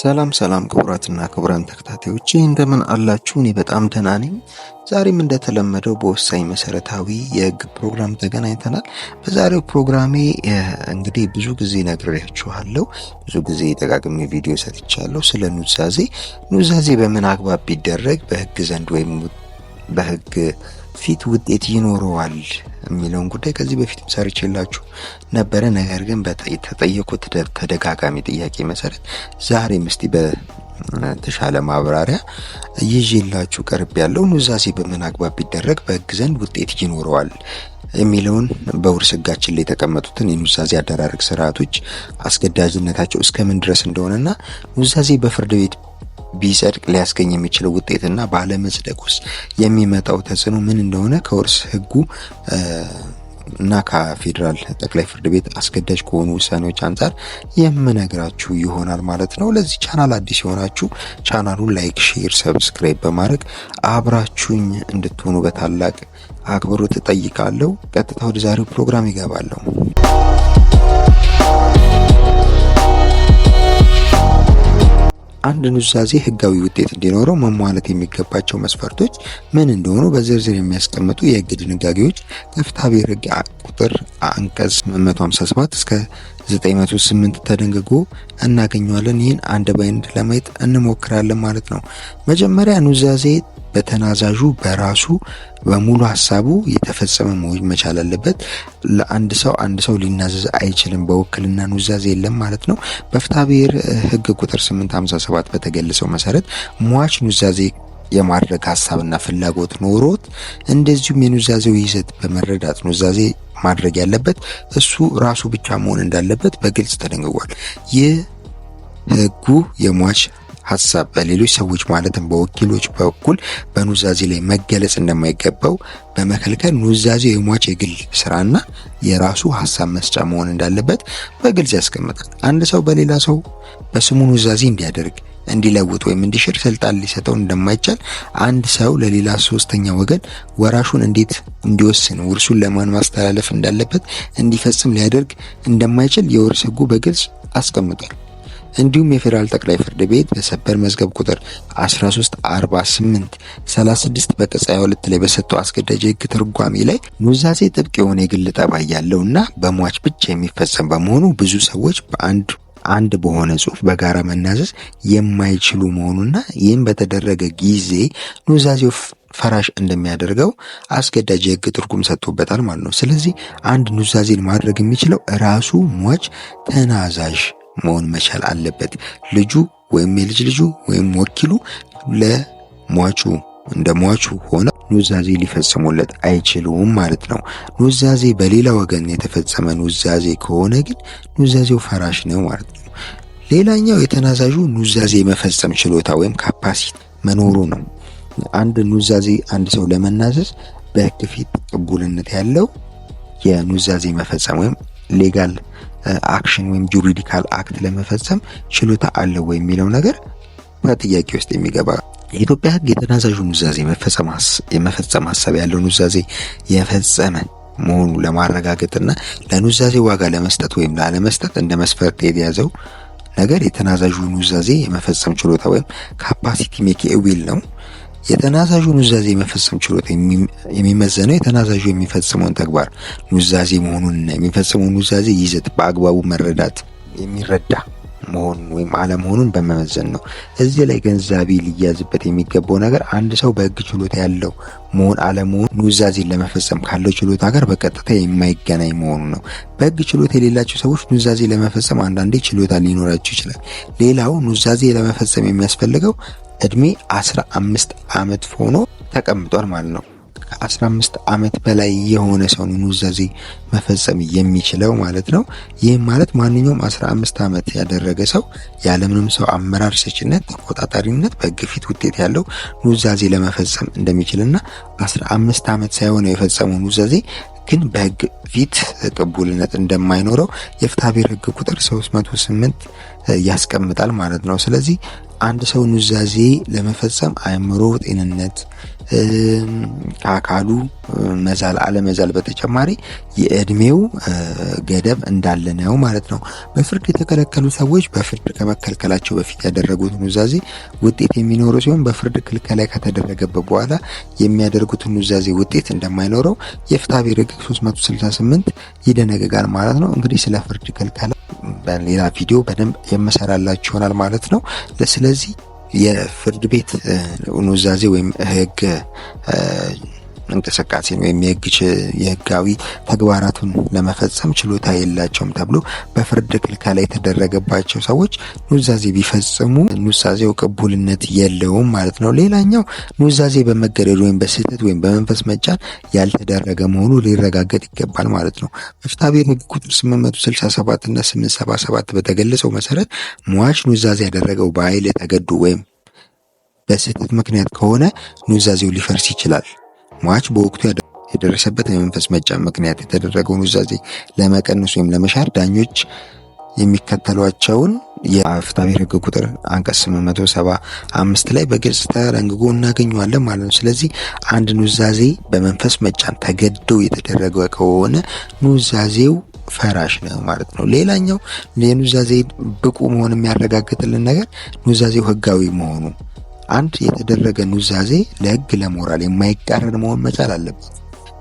ሰላም ክቡራትና ክቡራን ተከታታዮቼ እንደምን አላችሁ? እኔ በጣም ደህና ነኝ። ዛሬም እንደተለመደው በወሳኝ መሰረታዊ የህግ ፕሮግራም ተገናኝተናል። በዛሬው ፕሮግራሜ እንግዲህ ብዙ ጊዜ ነግሬያችኋለሁ፣ ብዙ ጊዜ ደጋግሜ ቪዲዮ ሰርቻለሁ ስለ ኑዛዜ በምን አግባብ ቢደረግ በህግ ዘንድ ወይም በህግ ፊት ውጤት ይኖረዋል የሚለውን ጉዳይ ከዚህ በፊት ሰርቼላችሁ ነበረ። ነገር ግን በተጠየቁት ተደጋጋሚ ጥያቄ መሰረት ዛሬም እስቲ በተሻለ ማብራሪያ ይዤላችሁ ቀርብ ያለው ኑዛዜ በምን አግባብ ቢደረግ በህግ ዘንድ ውጤት ይኖረዋል የሚለውን በውርስ ህጋችን ላይ የተቀመጡትን የኑዛዜ አደራረግ ስርዓቶች አስገዳጅነታቸው እስከምን ድረስ እንደሆነና ኑዛዜ በፍርድ ቤት ቢጸድቅ ሊያስገኝ የሚችለው ውጤትና ባለመጽደቅ ውስጥ የሚመጣው ተጽዕኖ ምን እንደሆነ ከውርስ ህጉ እና ከፌዴራል ጠቅላይ ፍርድ ቤት አስገዳጅ ከሆኑ ውሳኔዎች አንጻር የምነግራችሁ ይሆናል ማለት ነው። ለዚህ ቻናል አዲስ የሆናችሁ ቻናሉን ላይክ፣ ሼር፣ ሰብስክራይብ በማድረግ አብራችሁኝ እንድትሆኑ በታላቅ አክብሮት እጠይቃለሁ። ቀጥታ ወደ ዛሬው ፕሮግራም ይገባለሁ። አንድ ኑዛዜ ህጋዊ ውጤት እንዲኖረው መሟላት የሚገባቸው መስፈርቶች ምን እንደሆኑ በዝርዝር የሚያስቀምጡ የህግ ድንጋጌዎች ከፍትሐብሔር ህግ ቁጥር አንቀጽ 857 እስከ 908 ተደንግጎ እናገኘዋለን። ይህን አንድ ባይንድ ለማየት እንሞክራለን ማለት ነው። መጀመሪያ ኑዛዜ በተናዛዡ በራሱ በሙሉ ሐሳቡ የተፈጸመ መሆን መቻል አለበት። ለአንድ ሰው ሊናዘዝ አይችልም። በውክልና ኑዛዜ የለም ማለት ነው። በፍትሐብሔር ህግ ቁጥር 857 በተገለጸው መሰረት ሟች ኑዛዜ የማድረግ ሐሳብና ፍላጎት ኖሮት እንደዚሁም የኑዛዜው ይዘት በመረዳት ኑዛዜ ማድረግ ያለበት እሱ ራሱ ብቻ መሆን እንዳለበት በግልጽ ተደንግጓል። ይህ ህጉ የሟች ሐሳብ በሌሎች ሰዎች ማለትም በወኪሎች በኩል በኑዛዜ ላይ መገለጽ እንደማይገባው በመከልከል ኑዛዜው የሟች የግል ስራና የራሱ ሐሳብ መስጫ መሆን እንዳለበት በግልጽ ያስቀምጣል። አንድ ሰው በሌላ ሰው በስሙ ኑዛዜ እንዲያደርግ፣ እንዲለውጥ ወይም እንዲሽር ስልጣን ሊሰጠው እንደማይቻል፣ አንድ ሰው ለሌላ ሶስተኛ ወገን ወራሹን እንዴት እንዲወስን፣ ውርሱን ለማን ማስተላለፍ እንዳለበት እንዲፈጽም ሊያደርግ እንደማይችል የውርስ ህጉ በግልጽ አስቀምጧል። እንዲሁም የፌዴራል ጠቅላይ ፍርድ ቤት በሰበር መዝገብ ቁጥር 1348/36 በቅጽ 22 ላይ በሰጠው አስገዳጅ የህግ ትርጓሜ ላይ ኑዛዜ ጥብቅ የሆነ የግል ጠባይ ያለውና በሟች ብቻ የሚፈጸም በመሆኑ ብዙ ሰዎች አንድ በሆነ ጽሁፍ በጋራ መናዘዝ የማይችሉ መሆኑና ይህም በተደረገ ጊዜ ኑዛዜው ፈራሽ እንደሚያደርገው አስገዳጅ የህግ ትርጉም ሰጥቶበታል ማለት ነው። ስለዚህ አንድ ኑዛዜን ማድረግ የሚችለው ራሱ ሟች ተናዛዥ መሆን መቻል አለበት። ልጁ ወይም የልጅ ልጁ ወይም ወኪሉ ለሟቹ እንደ ሟቹ ሆነ ኑዛዜ ሊፈጽሙለት አይችሉም ማለት ነው። ኑዛዜ በሌላ ወገን የተፈጸመ ኑዛዜ ከሆነ ግን ኑዛዜው ፈራሽ ነው ማለት ነው። ሌላኛው የተናዛዡ ኑዛዜ የመፈጸም ችሎታ ወይም ካፓሲቲ መኖሩ ነው። አንድ ኑዛዜ አንድ ሰው ለመናዘዝ በህግ ፊት ቅቡልነት ያለው የኑዛዜ መፈጸም ወይም ሌጋል አክሽን ወይም ጁሪዲካል አክት ለመፈጸም ችሎታ አለው ወይ የሚለው ነገር በጥያቄ ውስጥ የሚገባ። የኢትዮጵያ ህግ የተናዛዡ ኑዛዜ የመፈጸም ሐሳብ ያለው ኑዛዜ የፈጸመ መሆኑ ለማረጋገጥና ለኑዛዜ ዋጋ ለመስጠት ወይም ላለመስጠት እንደ መስፈርት የተያዘው ነገር የተናዛዡ ኑዛዜ የመፈጸም ችሎታ ወይም ካፓሲቲ ሜክ ኤ ዊል ነው። የተናዛዡ ኑዛዜ የመፈጸም ችሎታ የሚመዘነው የተናዛዡ የሚፈጽመውን ተግባር ኑዛዜ መሆኑንና የሚፈጽመው ኑዛዜ ይዘት በአግባቡ የሚረዳ መሆኑን ወይም አለመሆኑን በመመዘን ነው። እዚህ ላይ ገንዛቤ ሊያዝበት የሚገባው ነገር አንድ ሰው በህግ ችሎታ ያለው መሆን አለመሆን ኑዛዜን ለመፈጸም ካለው ችሎታ ጋር በቀጥታ የማይገናኝ መሆኑ ነው። በህግ ችሎታ የሌላቸው ሰዎች ኑዛዜ ለመፈጸም አንዳንዴ ችሎታ ሊኖራቸው ይችላል። ሌላው ኑዛዜ ለመፈጸም የሚያስፈልገው እድሜ 15 ዓመት ሆኖ ተቀምጧል ማለት ነው። ከ15 ዓመት በላይ የሆነ ሰው ኑዛዜ መፈጸም የሚችለው ማለት ነው። ይህም ማለት ማንኛውም 15 ዓመት ያደረገ ሰው ያለምንም ሰው አመራር ሰጭነት፣ ተቆጣጣሪነት በህግ ፊት ውጤት ያለው ኑዛዜ ለመፈጸም እንደሚችልና 15 ዓመት ሳይሆን የፈጸመው ኑዛዜ ግን በህግ ፊት ቅቡልነት እንደማይኖረው የፍትሐብሔር ህግ ቁጥር 308 ያስቀምጣል ማለት ነው። ስለዚህ አንድ ሰው ኑዛዜ ለመፈጸም አእምሮ ጤንነት ከአካሉ መዛል አለመዛል በተጨማሪ የእድሜው ገደብ እንዳለ ነው ማለት ነው። በፍርድ የተከለከሉ ሰዎች በፍርድ ከመከልከላቸው በፊት ያደረጉት ኑዛዜ ውጤት የሚኖረው ሲሆን በፍርድ ክልከላ ከተደረገበት በኋላ የሚያደርጉት ኑዛዜ ውጤት እንደማይኖረው የፍትሐብሔር ሕግ 368 ይደነግጋል ማለት ነው። እንግዲህ ስለ ፍርድ ክልከላ በሌላ ቪዲዮ በደንብ የምሰራላችሁ ይሆናል ማለት ነው። ስለዚህ የፍርድ ቤት ኑዛዜ ወይም ሕግ እንቅስቃሴን ወይም የህጋዊ ተግባራቱን ለመፈጸም ችሎታ የላቸውም ተብሎ በፍርድ ክልከላ የተደረገባቸው ሰዎች ኑዛዜ ቢፈጽሙ ኑዛዜው ቅቡልነት የለውም ማለት ነው። ሌላኛው ኑዛዜ በመገደድ ወይም በስህተት ወይም በመንፈስ መጫን ያልተደረገ መሆኑ ሊረጋገጥ ይገባል ማለት ነው። በፍትሐብሔር ሕግ ቁጥር 867 እና 877 በተገለጸው መሰረት ሟች ኑዛዜ ያደረገው በኃይል ተገዶ ወይም በስህተት ምክንያት ከሆነ ኑዛዜው ሊፈርስ ይችላል። ሟች በወቅቱ የደረሰበት የመንፈስ መጫን ምክንያት የተደረገው ኑዛዜ ለመቀነስ ወይም ለመሻር ዳኞች የሚከተሏቸውን የፍትሐብሔር ሕግ ቁጥር አንቀጽ 875 ላይ በግልጽ ተደንግጎ እናገኘዋለን ማለት ነው። ስለዚህ አንድ ኑዛዜ በመንፈስ መጫን ተገዶ የተደረገ ከሆነ ኑዛዜው ፈራሽ ነው ማለት ነው። ሌላኛው የኑዛዜ ብቁ መሆን የሚያረጋግጥልን ነገር ኑዛዜው ህጋዊ መሆኑ። አንድ የተደረገ ኑዛዜ ለህግ ለሞራል የማይቃረን መሆን መቻል አለበት።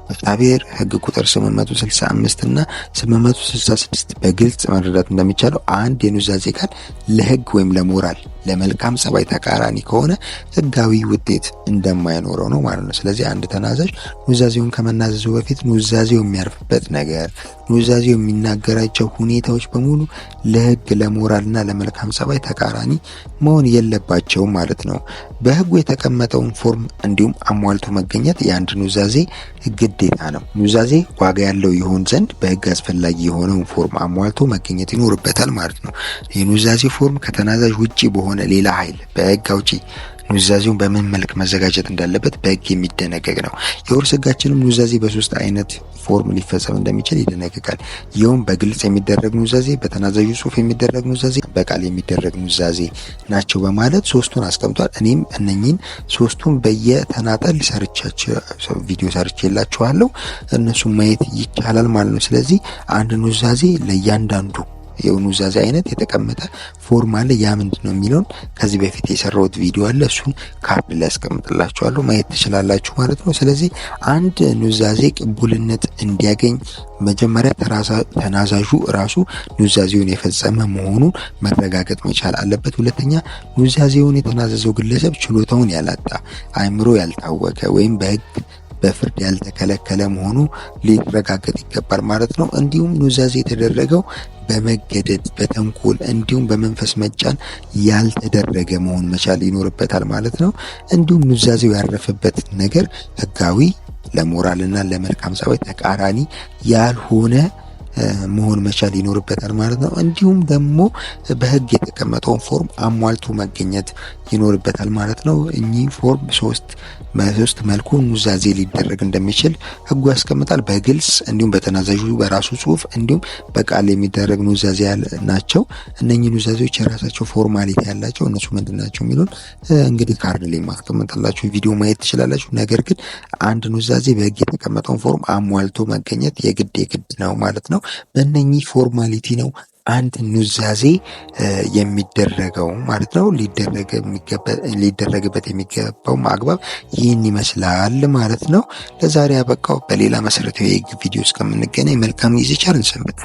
በፍትሐብሔር ሕግ ቁጥር 865 እና 866 በግልጽ መረዳት እንደሚቻለው አንድ የኑዛዜ ቃል ለህግ ወይም ለሞራል ለመልካም ጸባይ ተቃራኒ ከሆነ ህጋዊ ውጤት እንደማይኖረው ነው ማለት ነው። ስለዚህ አንድ ተናዛዥ ኑዛዜውን ከመናዘዙ በፊት ኑዛዜው የሚያርፍበት ነገር፣ ኑዛዜው የሚናገራቸው ሁኔታዎች በሙሉ ለህግ ለሞራልና ለመልካም ጸባይ ተቃራኒ መሆን የለባቸውም ማለት ነው። በህጉ የተቀመጠውን ፎርም እንዲሁም አሟልቶ መገኘት የአንድ ኑዛዜ ግዴታ ነው። ኑዛዜ ዋጋ ያለው ይሆን ዘንድ በህግ አስፈላጊ የሆነውን ፎርም አሟልቶ መገኘት ይኖርበታል ማለት ነው። የኑዛዜ ፎርም ከተናዛዥ ውጪ በሆነ ሌላ ኃይል በህግ አውጪ ኑዛዜውን በምን መልክ መዘጋጀት እንዳለበት በህግ የሚደነገግ ነው። የውርስ ህጋችንም ኑዛዜ በሶስት አይነት ፎርም ሊፈጸም እንደሚችል ይደነግጋል። ይኸውም በግልጽ የሚደረግ ኑዛዜ፣ በተናዛዡ ጽሑፍ የሚደረግ ኑዛዜ፣ በቃል የሚደረግ ኑዛዜ ናቸው በማለት ሶስቱን አስቀምጧል። እኔም እነኚህን ሶስቱን በየተናጠል ቪዲዮ ሰርቼላችኋለሁ። እነሱን ማየት ይቻላል ማለት ነው። ስለዚህ አንድ ኑዛዜ ለእያንዳንዱ የኑዛዜ አይነት የተቀመጠ ፎርም አለ። ያ ምንድነው የሚለውን ከዚህ በፊት የሰራሁት ቪዲዮ አለ። እሱን ካርድ ላይ አስቀምጥላችኋለሁ ማየት ትችላላችሁ ማለት ነው። ስለዚህ አንድ ኑዛዜ ቅቡልነት እንዲያገኝ መጀመሪያ ተናዛዡ ራሱ ኑዛዜውን የፈጸመ መሆኑን መረጋገጥ መቻል አለበት። ሁለተኛ ኑዛዜውን የተናዘዘው ግለሰብ ችሎታውን ያላጣ፣ አእምሮ ያልታወቀ ወይም በፍርድ ያልተከለከለ መሆኑ ሊረጋገጥ ይገባል ማለት ነው። እንዲሁም ኑዛዜ የተደረገው በመገደድ በተንኮል እንዲሁም በመንፈስ መጫን ያልተደረገ መሆን መቻል ይኖርበታል ማለት ነው። እንዲሁም ኑዛዜው ያረፈበት ነገር ህጋዊ ለሞራልና ለመልካም ጸባይ ተቃራኒ ያልሆነ መሆን መቻል ይኖርበታል ማለት ነው። እንዲሁም ደግሞ በህግ የተቀመጠውን ፎርም አሟልቶ መገኘት ይኖርበታል ማለት ነው። እኚህ ፎርም በሶስት መልኩ ኑዛዜ ሊደረግ እንደሚችል ህጉ ያስቀምጣል። በግልጽ እንዲሁም በተናዛዡ በራሱ ጽሑፍ እንዲሁም በቃል የሚደረግ ኑዛዜ ናቸው። እነኚህ ኑዛዜዎች የራሳቸው ፎርማሊቲ ያላቸው እነሱ ምንድናቸው የሚሉን እንግዲህ ካርድ ላይ ማስቀምጥላችሁ ቪዲዮ ማየት ትችላላችሁ። ነገር ግን አንድ ኑዛዜ በህግ የተቀመጠውን ፎርም አሟልቶ መገኘት የግድ ነው ማለት ነው። በእነኚህ ፎርማሊቲ ነው አንድ ኑዛዜ የሚደረገው ማለት ነው። ሊደረግበት የሚገባው አግባብ ይህን ይመስላል ማለት ነው። ለዛሬ ያበቃው። በሌላ መሰረታዊ የህግ ቪዲዮ እስከምንገናኝ መልካም ጊዜ፣ ቸር እንሰንብት።